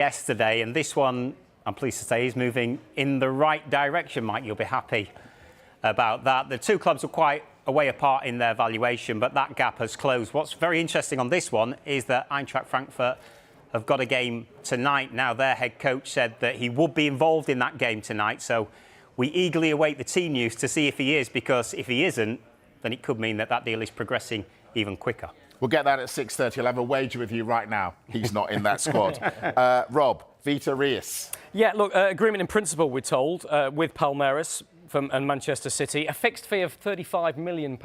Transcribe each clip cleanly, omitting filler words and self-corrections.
yesterday, and this one, I'm pleased to say, is moving in the right direction. Mike, you'll be happy about that. The two clubs are quite a way apart in their valuation, but that gap has closed. What's very interesting on this one is that Eintracht Frankfurt have got a game tonight. Now, their head coach said that he would be involved in that game tonight, so we eagerly await the team news to see if he is, because if he isn't, then it could mean that that deal is progressing even quicker. We'll get that at 6:30. I'll have a wager with you right now. He's not in that squad. Rob, Vita Reis. Yeah, look, agreement in principle, we're told, with Palmeiras and Manchester City. A fixed fee of £35 million,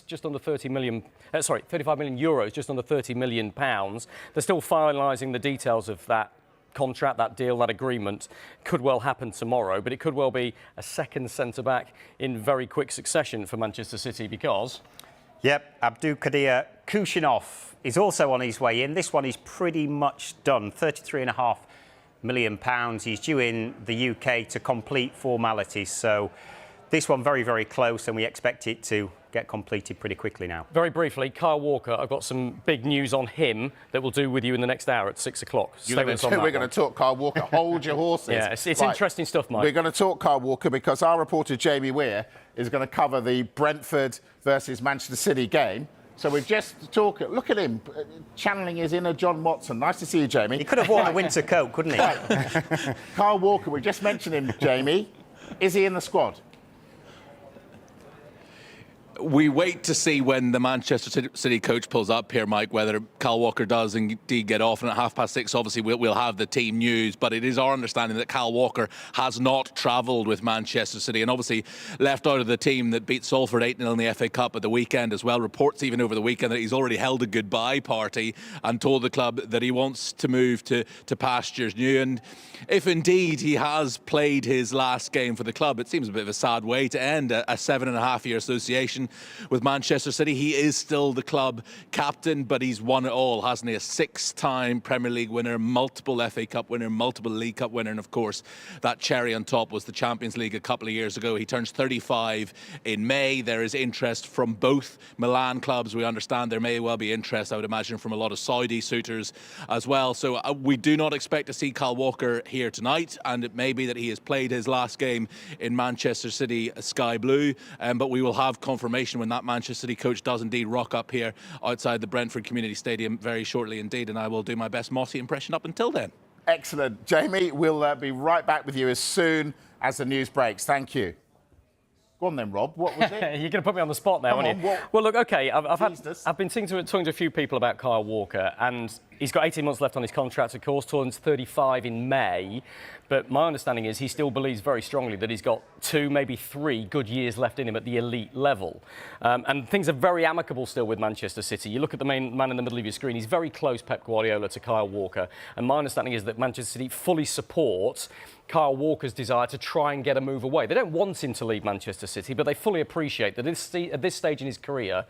just under 30 million. 35 million euros, just under 30 million pounds. They're still finalising the details of that contract, that deal, that agreement. Could well happen tomorrow, but it could well be a second centre-back in very quick succession for Manchester City because... Yep, Abdulkadir Kushinov is also on his way in. This one is pretty much done. £33.5 million. He's due in the UK to complete formalities. So this one very, very close, and we expect it to get completed pretty quickly now. Very briefly, Kyle Walker, I've got some big news on him that we'll do with you in the next hour at 6 o'clock. We're going to talk Kyle Walker. Hold your horses. Yeah, it's right. Interesting stuff, Mike. We're going to talk Kyle Walker because our reporter Jamie Weir is going to cover the Brentford versus Manchester City game. So we're just talking. Look at him, channeling his inner John Watson. Nice to see you, Jamie. He could have worn a winter coat, couldn't he? Kyle Walker, we just mentioned him, Jamie. Is he in the squad? We wait to see when the Manchester City coach pulls up here, Mike, whether Kyle Walker does indeed get off. And at 6:30, obviously, we'll have the team news. But it is our understanding that Kyle Walker has not travelled with Manchester City and obviously left out of the team that beat Salford 8-0 in the FA Cup at the weekend as well. Reports even over the weekend that he's already held a goodbye party and told the club that he wants to move to pastures new. And if indeed he has played his last game for the club, it seems a bit of a sad way to end a 7.5-year association with Manchester City. He is still the club captain, but he's won it all, hasn't he? A 6-time Premier League winner, multiple FA Cup winner, multiple League Cup winner, and of course that cherry on top was the Champions League a couple of years ago. He turns 35 in May. There is interest from both Milan clubs. We understand there may well be interest, I would imagine, from a lot of Saudi suitors as well. So we do not expect to see Kyle Walker here tonight, and it may be that he has played his last game in Manchester City Sky Blue, but we will have confirmation when that Manchester City coach does indeed rock up here outside the Brentford Community Stadium very shortly indeed, and I will do my best Mossy impression up until then. Excellent. Jamie, we'll be right back with you as soon as the news breaks. Thank you. Go on then, Rob. What was it? You're going to put me on the spot now, aren't you? Well, look, OK, I've been talking to a few people about Kyle Walker, and he's got 18 months left on his contract, of course, turns 35 in May. But my understanding is he still believes very strongly that he's got 2, maybe 3 good years left in him at the elite level. And things are very amicable still with Manchester City. You look at the main man in the middle of your screen, he's very close, Pep Guardiola, to Kyle Walker. And my understanding is that Manchester City fully supports Kyle Walker's desire to try and get a move away. They don't want him to leave Manchester City, but they fully appreciate that at this stage in his career,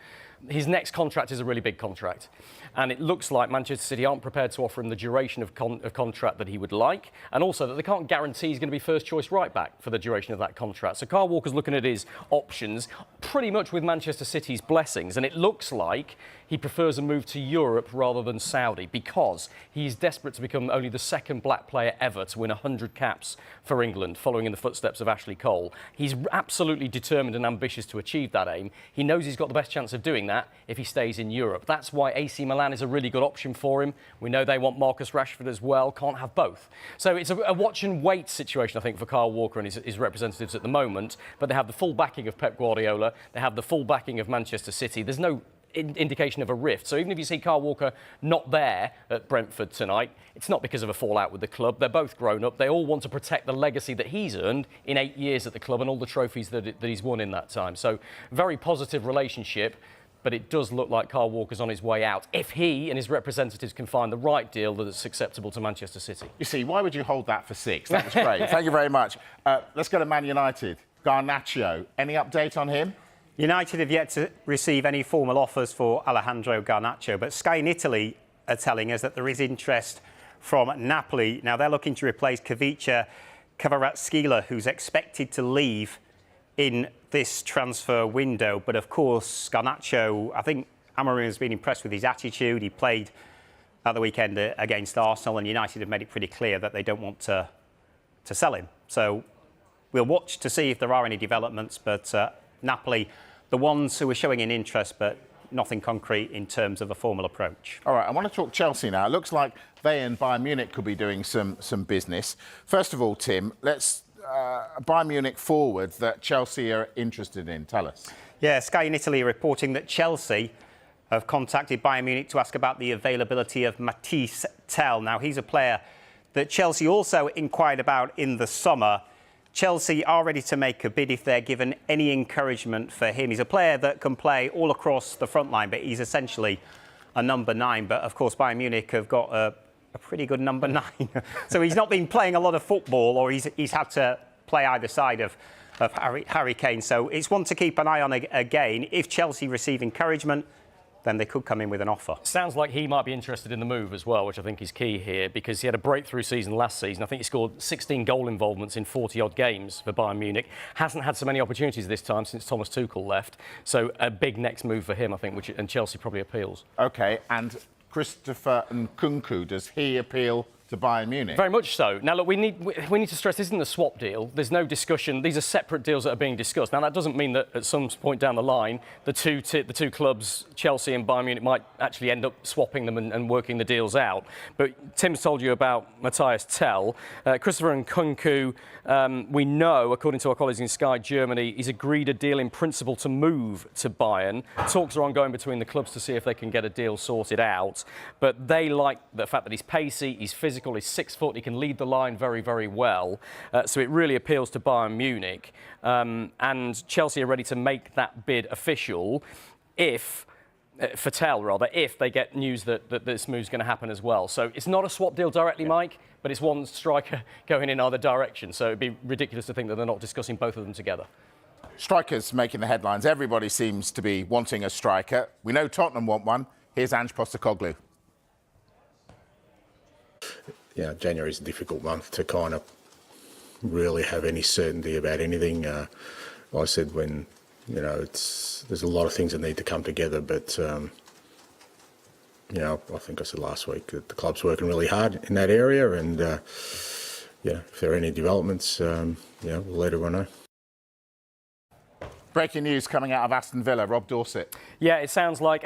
his next contract is a really big contract. And it looks like Manchester City aren't prepared to offer him the duration of contract that he would like, and also that they can't guarantee he's going to be first choice right back for the duration of that contract. So Kyle Walker's looking at his options pretty much with Manchester City's blessings, and it looks like he prefers a move to Europe rather than Saudi because he's desperate to become only the second black player ever to win 100 caps for England, following in the footsteps of Ashley Cole. He's absolutely determined and ambitious to achieve that aim. He knows he's got the best chance of doing that if he stays in Europe. That's why AC Milan is a really good option for him. We know they want Marcus Rashford as well. Can't have both. So it's a watch and wait situation, I think, for Kyle Walker and his representatives at the moment. But they have the full backing of Pep Guardiola. They have the full backing of Manchester City. There's no indication of a rift. So even if you see Kyle Walker not there at Brentford tonight, it's not because of a fallout with the club. They're both grown up. They all want to protect the legacy that he's earned in 8 years at the club and all the trophies that he's won in that time. So very positive relationship. But it does look like Kyle Walker's on his way out if he and his representatives can find the right deal that's acceptable to Manchester City. You see, why would you hold that for 6? That was great. Thank you very much. Let's go to Man United. Garnacho, any update on him? United have yet to receive any formal offers for Alejandro Garnacho, but Sky in Italy are telling us that there is interest from Napoli. Now, they're looking to replace Kavica Kvaratskhelia, who's expected to leave in this transfer window. But of course, Garnacho, I think Amorim has been impressed with his attitude. He played at the weekend against Arsenal, and United have made it pretty clear that they don't want to sell him. So we'll watch to see if there are any developments, but Napoli, the ones who are showing an interest, but nothing concrete in terms of a formal approach. All right, I want to talk Chelsea now. It looks like they and Bayern Munich could be doing some business. First of all, Tim, let's Bayern Munich forward that Chelsea are interested in. Tell us. Yeah, Sky in Italy are reporting that Chelsea have contacted Bayern Munich to ask about the availability of Matisse Tell. Now, he's a player that Chelsea also inquired about in the summer. Chelsea are ready to make a bid if they're given any encouragement for him. He's a player that can play all across the front line, but he's essentially a number 9. But, of course, Bayern Munich have got a pretty good number 9. So he's not been playing a lot of football, or he's had to play either side of Harry Kane. So it's one to keep an eye on again. If Chelsea receive encouragement, then they could come in with an offer. Sounds like he might be interested in the move as well, which I think is key here, because he had a breakthrough season last season. I think he scored 16 goal involvements in 40-odd games for Bayern Munich. Hasn't had so many opportunities this time since Thomas Tuchel left. So a big next move for him, I think, and Chelsea probably appeals. OK, and Christopher Nkunku, does he appeal to Bayern Munich? Very much so. Now, look, we need to stress this isn't a swap deal. There's no discussion. These are separate deals that are being discussed. Now, that doesn't mean that at some point down the line, the two clubs, Chelsea and Bayern Munich, might actually end up swapping them and working the deals out. But Tim's told you about Matthias Tell. Christopher Nkunku, we know, according to our colleagues in Sky Germany, he's agreed a deal in principle to move to Bayern. Talks are ongoing between the clubs to see if they can get a deal sorted out. But they like the fact that he's pacey, he's physical, he's 6 foot, he can lead the line very, very well. So it really appeals to Bayern Munich. And Chelsea are ready to make that bid official if they get news that this move's going to happen as well. So it's not a swap deal directly, Mike, but it's one striker going in either direction. So it'd be ridiculous to think that they're not discussing both of them together. Strikers making the headlines. Everybody seems to be wanting a striker. We know Tottenham want one. Here's Ange Postecoglou. Yeah, January is a difficult month to kind of really have any certainty about anything. I said when, there's a lot of things that need to come together, but, I think I said last week that the club's working really hard in that area, and, if there are any developments, we'll let everyone know. Breaking news coming out of Aston Villa, Rob Dorset. Yeah, it sounds like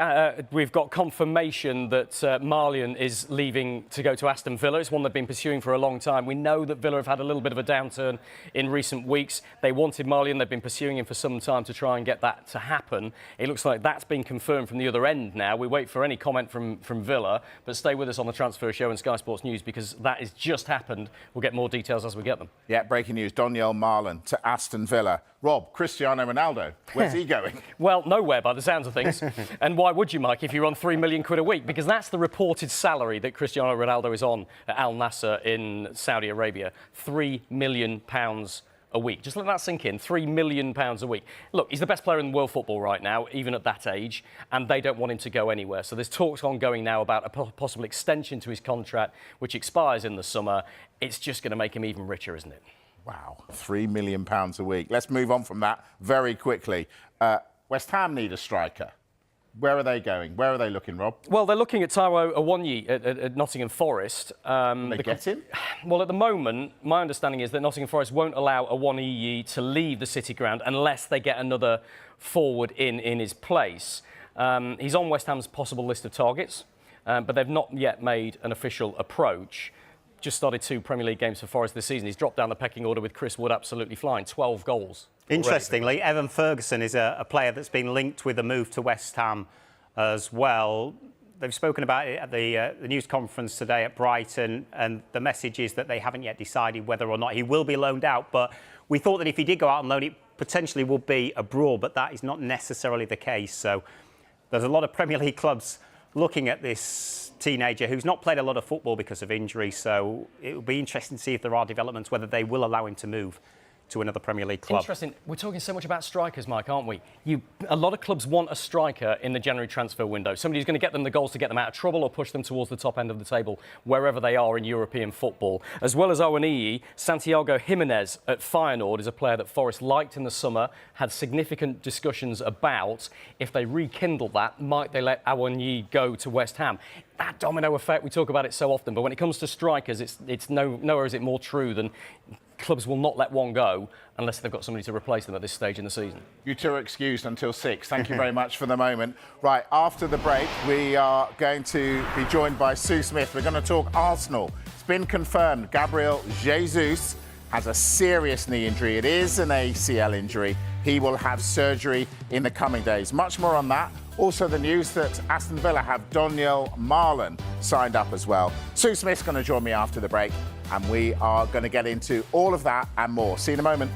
we've got confirmation that Marlon is leaving to go to Aston Villa. It's one they've been pursuing for a long time. We know that Villa have had a little bit of a downturn in recent weeks. They wanted Marlon. They've been pursuing him for some time to try and get that to happen. It looks like that's been confirmed from the other end now. We wait for any comment from Villa, but stay with us on the Transfer Show and Sky Sports News, because that has just happened. We'll get more details as we get them. Yeah, breaking news. Donyell Marlon to Aston Villa. Rob, Cristiano Ronaldo, where's he going? Well, nowhere by the sounds of things. And why would you, Mike, if you're on £3 million a week? Because that's the reported salary that Cristiano Ronaldo is on at Al Nassr in Saudi Arabia. £3 million a week. Just let that sink in. £3 million a week. Look, he's the best player in world football right now, even at that age, and they don't want him to go anywhere. So there's talks ongoing now about a possible extension to his contract, which expires in the summer. It's just going to make him even richer, isn't it? Wow, £3 million a week. Let's move on from that very quickly. West Ham need a striker. Where are they going? Where are they looking, Rob? Well, they're looking at Taiwo Awoniyi at Nottingham Forest. They get him? Well, at the moment, my understanding is that Nottingham Forest won't allow Awoniyi to leave the City ground unless they get another forward in his place. He's on West Ham's possible list of targets, but they've not yet made an official approach. Just started 2 Premier League games for Forest this season. He's dropped down the pecking order with Chris Wood absolutely flying. 12 goals. Interestingly, Evan Ferguson is a player that's been linked with a move to West Ham as well. They've spoken about it at the news conference today at Brighton, and the message is that they haven't yet decided whether or not he will be loaned out. But we thought that if he did go out on loan, it potentially would be abroad, but that is not necessarily the case. So there's a lot of Premier League clubs looking at this teenager who's not played a lot of football because of injury. So it will be interesting to see if there are developments, whether they will allow him to move to another Premier League club. Interesting. We're talking so much about strikers, Mike, aren't we? A lot of clubs want a striker in the January transfer window. Somebody who's going to get them the goals to get them out of trouble or push them towards the top end of the table, wherever they are in European football. As well as Awoniyi, Santiago Jimenez at Feyenoord is a player that Forest liked in the summer, had significant discussions about. If they rekindle that, might they let Awoniyi go to West Ham? That domino effect, we talk about it so often, but when it comes to strikers, it's nowhere is it more true than clubs will not let one go unless they've got somebody to replace them at this stage in the season. You two are excused until 6. Thank you very much for the moment. Right, after the break, we are going to be joined by Sue Smith. We're going to talk Arsenal. It's been confirmed Gabriel Jesus has a serious knee injury. It is an ACL injury. He will have surgery in the coming days. Much more on that. Also the news that Aston Villa have Donyell Marlon signed up as well. Sue Smith's going to join me after the break, and we are going to get into all of that and more. See you in a moment.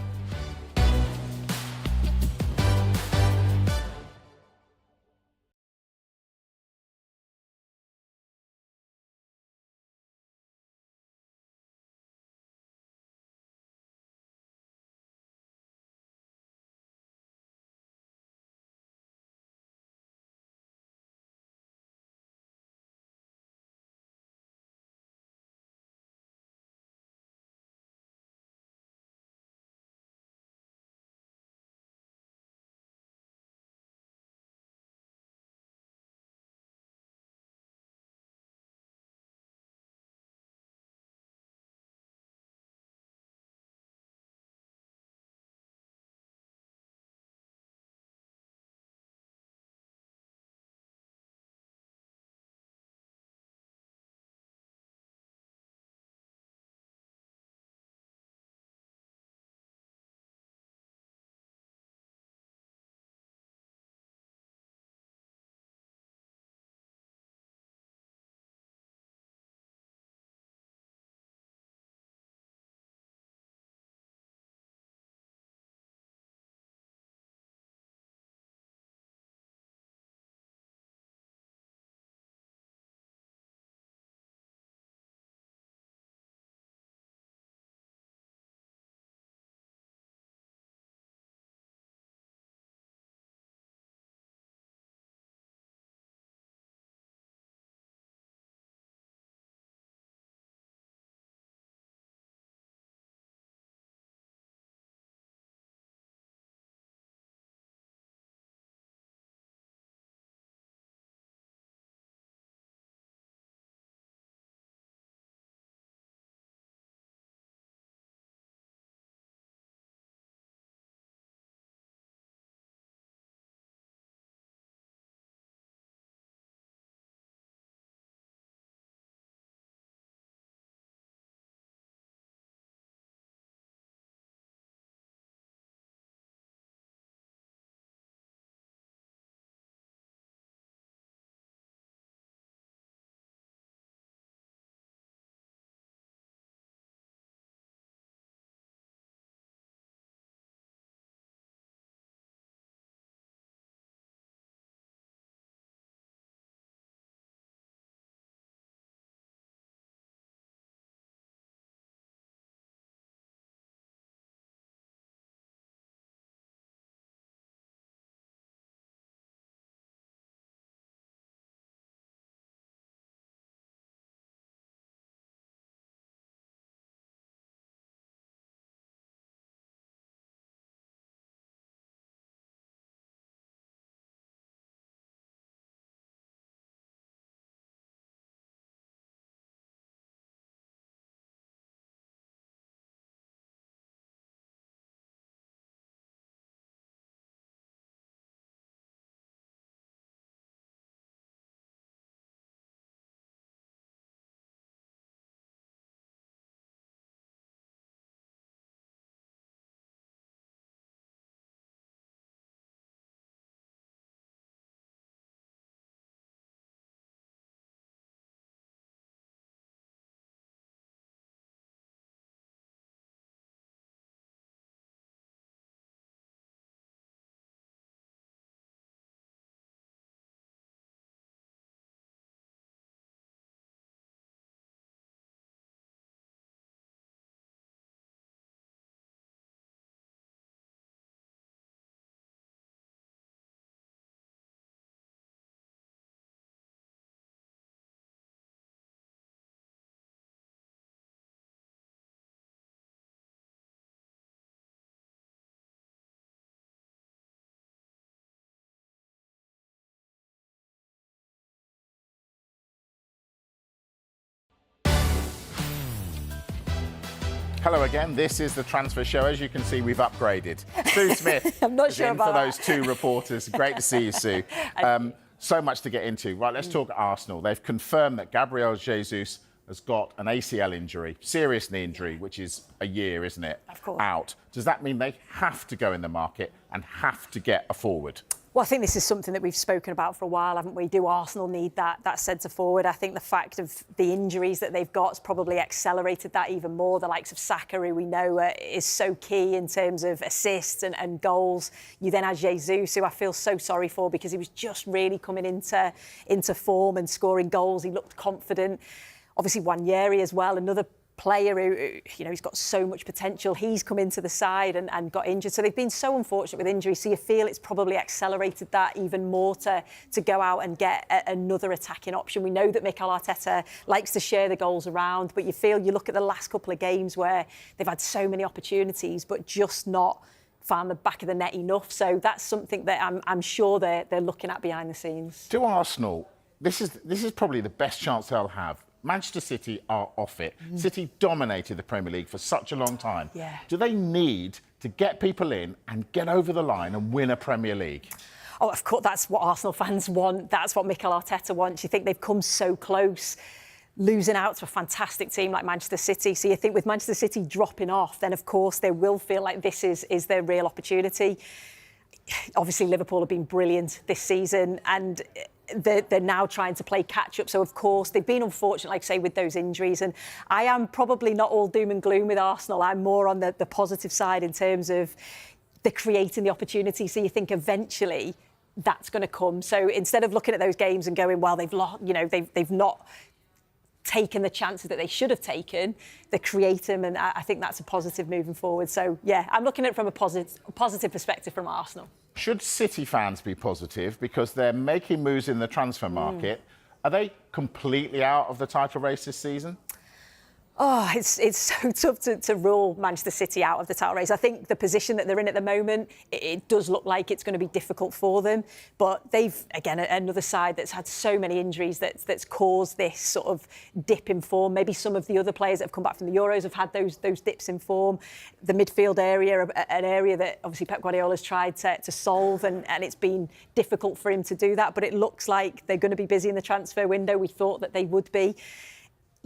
Hello again. This is the Transfer Show. As you can see, we've upgraded. Sue Smith I'm not is sure in about for that. those two reporters. Great to see you, Sue. So much to get into. Right, let's talk Arsenal. They've confirmed that Gabriel Jesus has got an ACL injury, serious knee injury, which is a year, isn't it? Of course. Out. Does that mean they have to go in the market and have to get a forward? Well, I think this is something that we've spoken about for a while, haven't we? Do Arsenal need that centre forward? I think the fact of the injuries that they've got has probably accelerated that even more. The likes of Saka, who we know is so key in terms of assists and goals. You then have Jesus, who I feel so sorry for because he was just really coming into form and scoring goals. He looked confident. Obviously, Wanyeri as well, another player who, he's got so much potential. He's come into the side and got injured. So they've been so unfortunate with injury. So you feel it's probably accelerated that even more to go out and get another attacking option. We know that Mikel Arteta likes to share the goals around, but you look at the last couple of games where they've had so many opportunities, but just not found the back of the net enough. So that's something that I'm sure they're looking at behind the scenes. To Arsenal, this is probably the best chance they'll have. Manchester City are off it. City dominated the Premier League for such a long time. Yeah. Do they need to get people in and get over the line and win a Premier League? Oh, of course, that's what Arsenal fans want. That's what Mikel Arteta wants. You think they've come so close, losing out to a fantastic team like Manchester City. So you think with Manchester City dropping off, then of course they will feel like this is their real opportunity. Obviously, Liverpool have been brilliant this season and they're now trying to play catch-up. So, of course, they've been unfortunate, like I say, with those injuries. And I am probably not all doom and gloom with Arsenal. I'm more on the positive side in terms of the creating the opportunity. So you think eventually that's going to come. So instead of looking at those games and going, well, they've not taken the chances that they should have taken, they create them, and I think that's a positive moving forward. So, yeah, I'm looking at it from a positive perspective from Arsenal. Should City fans be positive because they're making moves in the transfer market? Are they completely out of the title race this season? Oh, it's so tough to rule Manchester City out of the title race. I think the position that they're in at the moment, it does look like it's going to be difficult for them. But they've, again, another side that's had so many injuries that's caused this sort of dip in form. Maybe some of the other players that have come back from the Euros have had those dips in form. The midfield area, an area that obviously Pep Guardiola's tried to solve, and it's been difficult for him to do that. But it looks like they're going to be busy in the transfer window. We thought that they would be.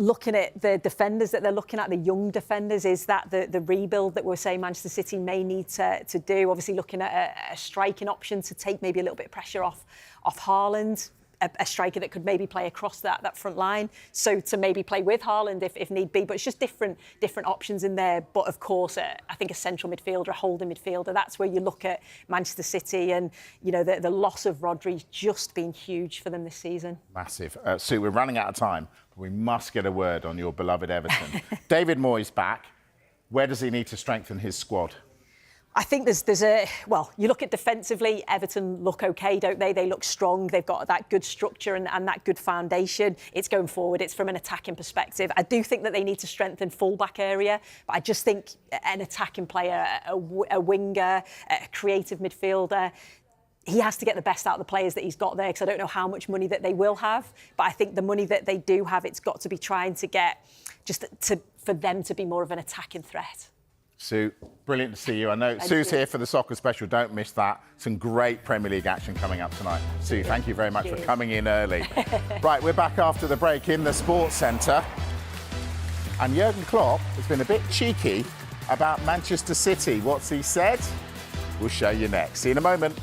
Looking at the defenders that they're looking at, the young defenders, is that the rebuild that we're saying Manchester City may need to do? Obviously looking at a striking option to take maybe a little bit of pressure off Haaland, a striker that could maybe play across that front line, so to maybe play with Haaland if need be. But it's just different options in there. But of course, I think a central midfielder, a holding midfielder, that's where you look at Manchester City, and the loss of Rodri's just been huge for them this season. Massive. Sue, we're running out of time. We must get a word on your beloved Everton. David Moyes back. Where does he need to strengthen his squad? I think there's you look at defensively, Everton look OK, don't they? They look strong. They've got that good structure and that good foundation. It's going forward. It's from an attacking perspective. I do think that they need to strengthen full-back area, but I just think an attacking player, a winger, a creative midfielder, he has to get the best out of the players that he's got there, because I don't know how much money that they will have. But I think the money that they do have, it's got to be trying to get for them to be more of an attacking threat. Sue, brilliant to see you. I know Sue's here for the soccer special. Don't miss that. Some great Premier League action coming up tonight. Sue, thank you very much for coming in early. Right, we're back after the break in the Sports Centre. And Jurgen Klopp has been a bit cheeky about Manchester City. What's he said? We'll show you next. See you in a moment.